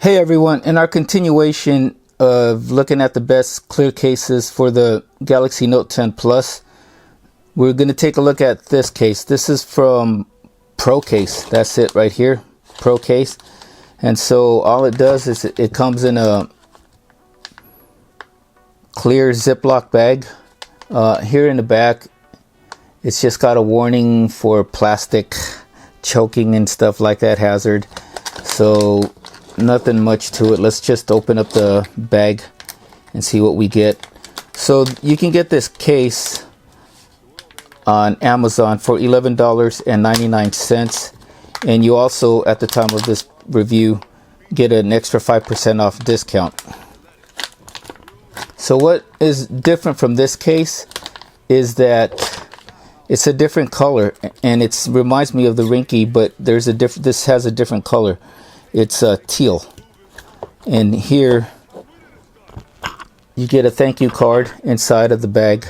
Hey everyone, in our continuation of looking at the best clear cases for the Galaxy Note 10 Plus, we're going to take a look at this case. This is from ProCase. That's it right here, ProCase. And so all it does is it comes in a clear Ziploc bag. Here in the back, it's just got a warning for plastic choking and stuff like that, hazard. So nothing much to it. Let's just open up the bag and see what we get. So you can get this case on Amazon for $11.99, and you also, at the time of this review, get an extra 5% off discount. So what is different from this case is that it's a different color, and it reminds me of the Rinky, but there's a different. This has a different color. It's teal, and here you get a thank you card inside of the bag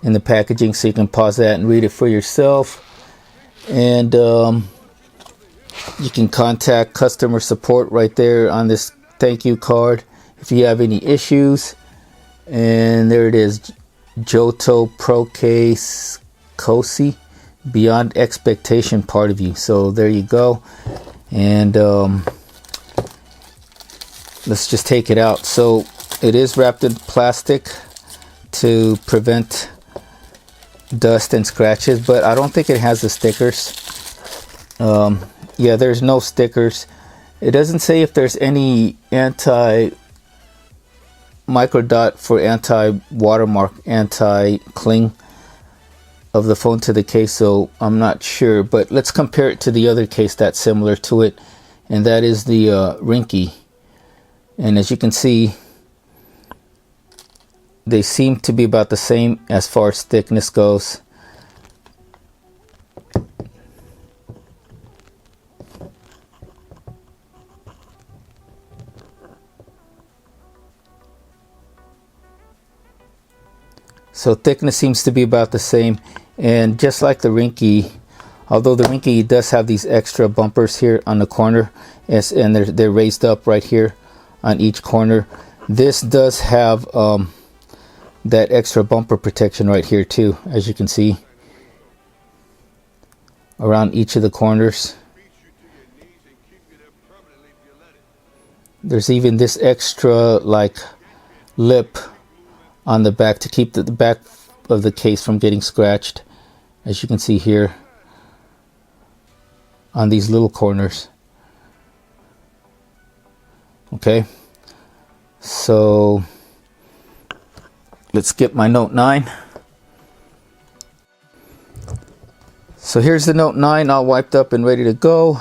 in the packaging, so you can pause that and read it for yourself. And you can contact customer support right there on this thank you card if you have any issues. And there it is, Johto ProCase Cozy Beyond Expectation part of you. So there you go. And let's just take it out. So it is wrapped in plastic to prevent dust and scratches, but I don't think it has the stickers. Yeah, there's no stickers. It doesn't say if there's any anti-micro dot for anti-watermark, anti-cling of the phone to the case, so I'm not sure. But let's compare it to the other case that's similar to it, and that is the Rinky. And as you can see, they seem to be about the same as far as thickness goes. So thickness seems to be about the same. And just like the Rinky, although the Rinky does have these extra bumpers here on the corner, and they're raised up right here on each corner, this does have that extra bumper protection right here too, as you can see, around each of the corners. There's even this extra like lip on the back to keep the back of the case from getting scratched, as you can see here on these little corners. Okay, so let's get my Note 9. So here's the Note 9 all wiped up and ready to go.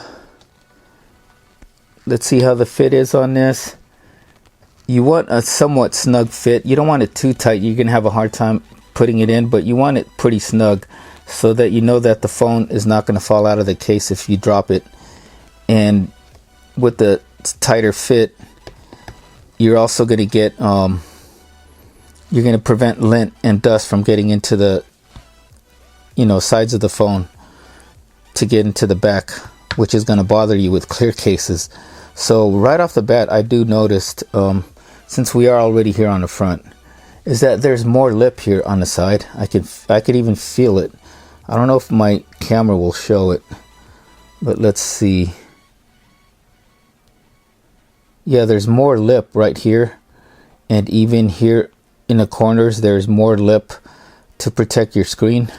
Let's see how the fit is on this. You want a somewhat snug fit. You don't want it too tight. You're gonna have a hard time putting it in, but you want it pretty snug so that you know that the phone is not going to fall out of the case if you drop it. And with the tighter fit, you're also going to get you're going to prevent lint and dust from getting into the sides of the phone to get into the back, which is going to bother you with clear cases. So right off the bat, I do notice, since we are already here on the front, is that there's more lip here on the side. I could even feel it. I don't know if my camera will show it, but let's see. Yeah, there's more lip right here, and even here in the corners there's more lip to protect your screen,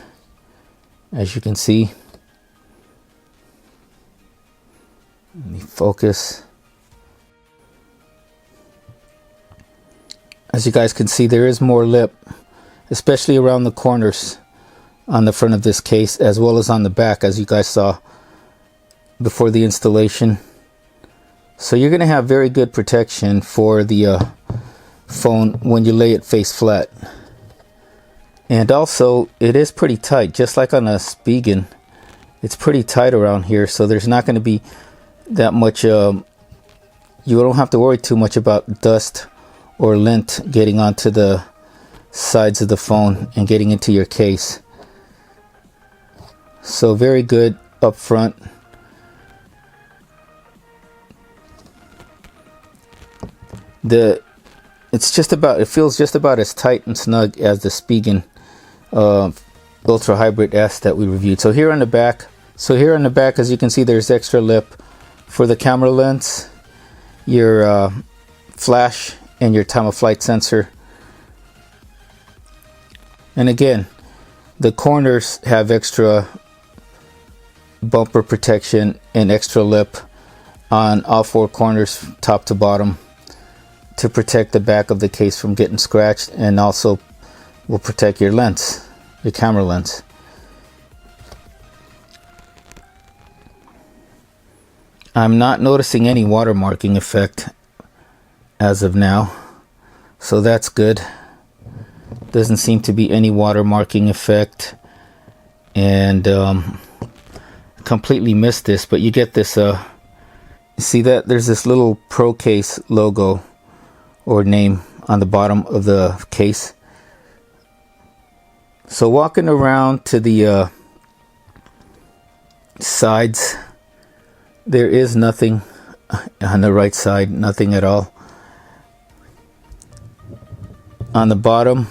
as you can see. Let me focus. As you guys can see, there is more lip, especially around the corners on the front of this case, as well as on the back, as you guys saw before the installation. So you're going to have very good protection for the phone when you lay it face flat. And also, it is pretty tight, just like on a Spigen. It's pretty tight around here, so there's not going to be that much, you don't have to worry too much about dust or lint getting onto the sides of the phone and getting into your case. So very good up front. It feels just about as tight and snug as the Spigen Ultra Hybrid S that we reviewed. So here on the back, as you can see, there's extra lip for the camera lens, your flash, and your time of flight sensor. And again, the corners have extra bumper protection and extra lip on all four corners, top to bottom, to protect the back of the case from getting scratched, and also will protect your lens, your camera lens. I'm not noticing any watermarking effect as of now, so that's good. Doesn't seem to be any watermarking effect. And completely missed this, but you get this see that there's this little ProCase logo or name on the bottom of the case. So walking around to the sides, there is nothing on the right side, nothing at all. On the bottom,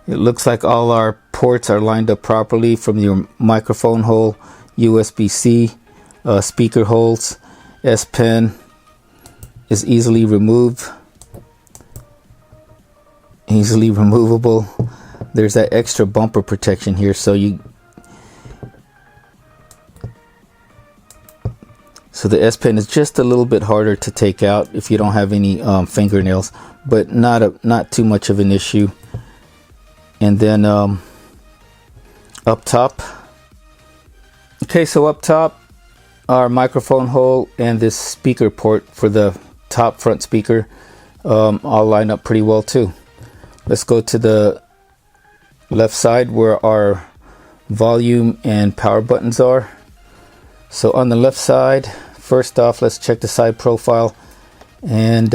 it looks like all our ports are lined up properly, from your microphone hole, USB-C, speaker holes. S Pen is easily removable. There's that extra bumper protection here, so the S Pen is just a little bit harder to take out if you don't have any fingernails, but not too much of an issue. And then up top, okay, so up top, our microphone hole and this speaker port for the top front speaker all line up pretty well too. Let's go to the left side where our volume and power buttons are. So on the left side, first off, let's check the side profile, and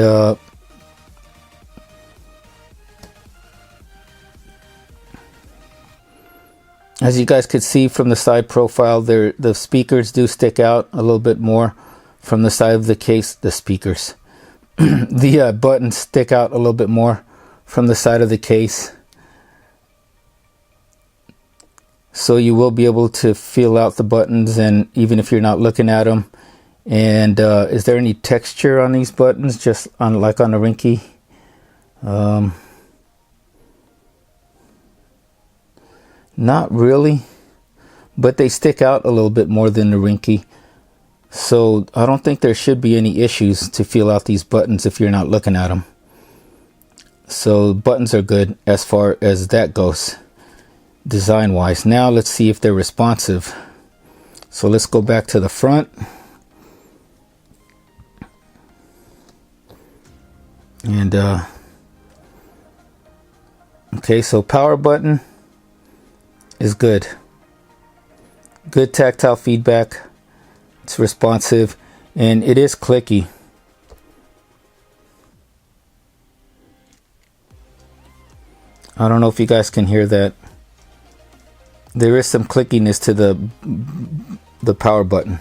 as you guys could see from the side profile there, the speakers do stick out a little bit more from the side of the case. The speakers, the buttons stick out a little bit more from the side of the case. So you will be able to feel out the buttons, and even if you're not looking at them. And is there any texture on these buttons, just on like on a Rinky? Not really, but they stick out a little bit more than the Rinky. So I don't think there should be any issues to feel out these buttons if you're not looking at them. So buttons are good as far as that goes, design wise. Now let's see if they're responsive. So let's go back to the front. And okay, so power button is good. Good tactile feedback. It's responsive, and it is clicky. I don't know if you guys can hear that. There is some clickiness to the power button.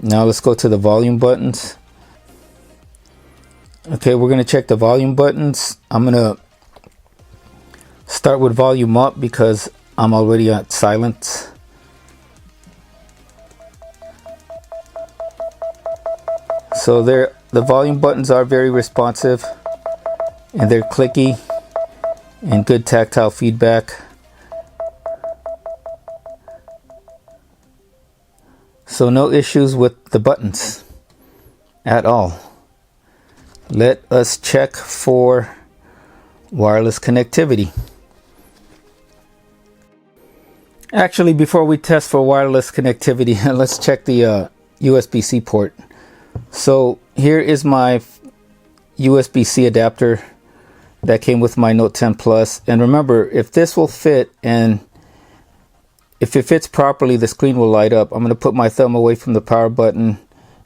Now let's go to the volume buttons. Okay, we're going to check the volume buttons. I'm going to start with volume up because I'm already at silence. So there, the volume buttons are very responsive, and they're clicky and good tactile feedback. So no issues with the buttons at all. Let us check for wireless connectivity. Actually, before we test for wireless connectivity, let's check the USB-C port. So here is my USB-C adapter that came with my Note 10 Plus. And remember, if this will fit and if it fits properly, the screen will light up. I'm going to put my thumb away from the power button,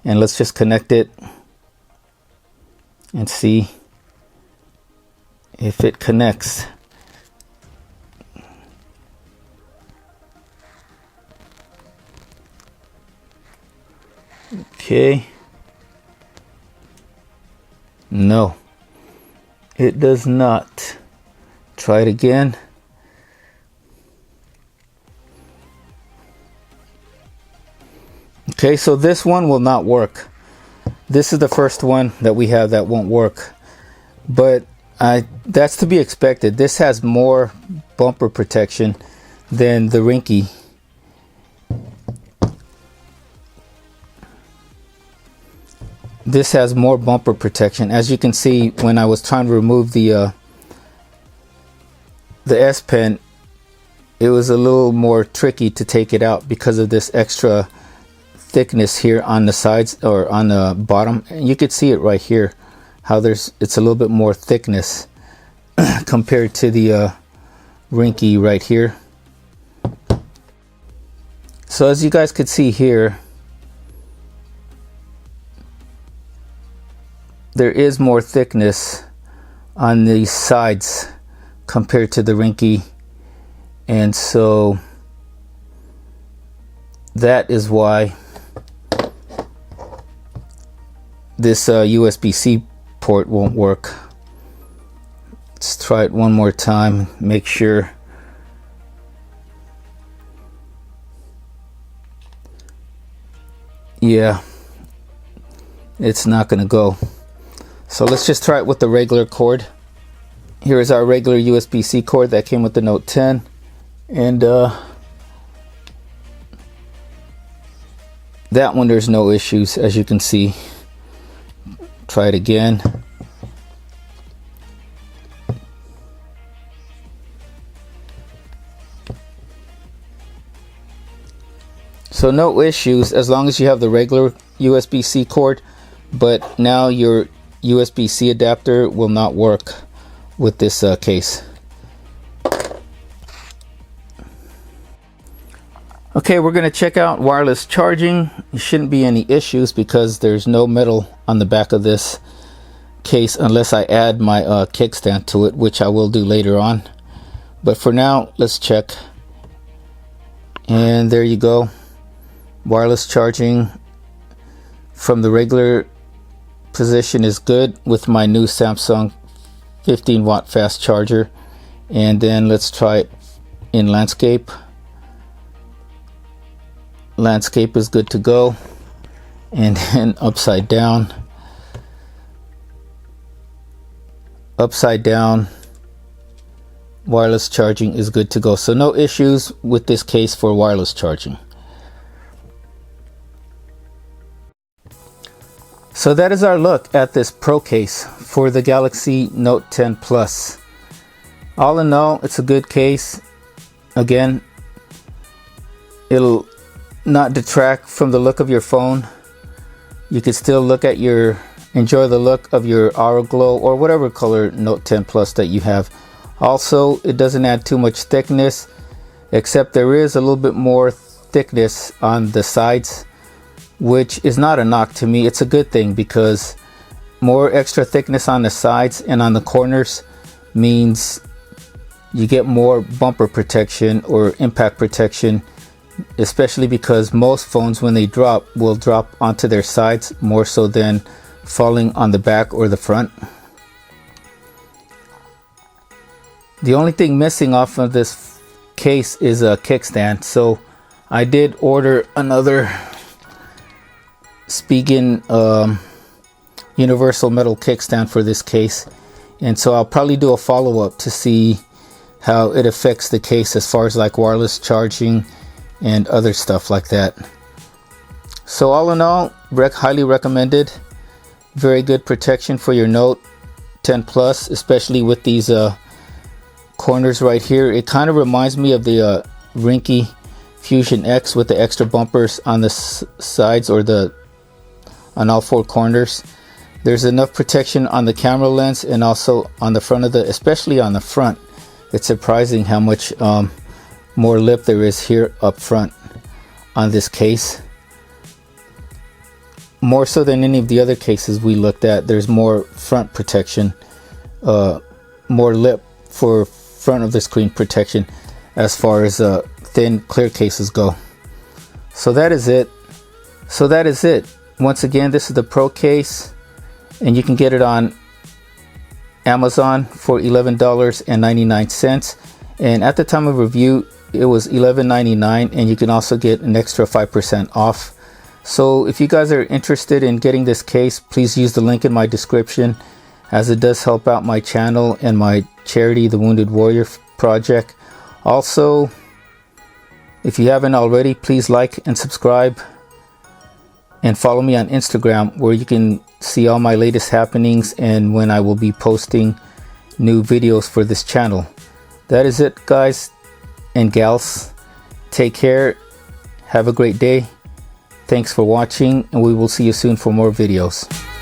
and let's just connect it and see if it connects. Okay. No, it does not. Try it again. Okay, so this one will not work. This is the first one that we have that won't work. But that's to be expected. This has more bumper protection than the Rinky. This has more bumper protection. As you can see, when I was trying to remove the S Pen, it was a little more tricky to take it out because of this extra thickness here on the sides or on the bottom. And you could see it right here, how it's a little bit more thickness compared to the Rinky right here. So as you guys could see here, there is more thickness on the sides compared to the Rinky, and so that is why this USB-C port won't work. Let's try it one more time, make sure. Yeah, it's not gonna go. So let's just try it with the regular cord. Here is our regular USB-C cord that came with the Note 10, and that one there's no issues, as you can see. Try it again. So no issues as long as you have the regular USB-C cord, but now your USB-C adapter will not work with this case. Okay, we're going to check out wireless charging. There shouldn't be any issues because there's no metal on the back of this case unless I add my kickstand to it, which I will do later on. But for now, let's check. And there you go. Wireless charging from the regular position is good with my new Samsung 15-watt fast charger. And then let's try it in landscape. Landscape is good to go. And then upside down. Upside down. Wireless charging is good to go. So no issues with this case for wireless charging. So that is our look at this Pro case for the Galaxy Note 10 Plus. All in all, it's a good case. Again, it'll not detract from the look of your phone. You can still enjoy the look of your Aura Glow or whatever color Note 10 Plus that you have. Also, it doesn't add too much thickness, except there is a little bit more thickness on the sides, which is not a knock to me. It's a good thing because more extra thickness on the sides and on the corners means you get more bumper protection or impact protection, especially because most phones, when they drop, will drop onto their sides more so than falling on the back or the front. The only thing missing off of this case is a kickstand, so I did order another Spigen universal metal kickstand for this case, and so I'll probably do a follow-up to see how it affects the case as far as like wireless charging and other stuff like that. So all in all, highly recommended. Very good protection for your Note 10 Plus, especially with these corners right here. It kind of reminds me of the Rinky Fusion X with the extra bumpers on the sides or on all four corners. There's enough protection on the camera lens and also on the front of especially on the front. It's surprising how much more lip there is here up front on this case. More so than any of the other cases we looked at. There's more front protection, more lip for front of the screen protection as far as thin clear cases go. So that is it. once again, this is the ProCase, and you can get it on Amazon for $11.99, and at the time of review it was $11.99, and you can also get an extra 5% off. So if you guys are interested in getting this case, please use the link in my description, as it does help out my channel and my charity, the Wounded Warrior Project. Also, if you haven't already, please like and subscribe and follow me on Instagram, where you can see all my latest happenings and when I will be posting new videos for this channel. That is it, guys and gals. Take care. Have a great day. Thanks for watching, and we will see you soon for more videos.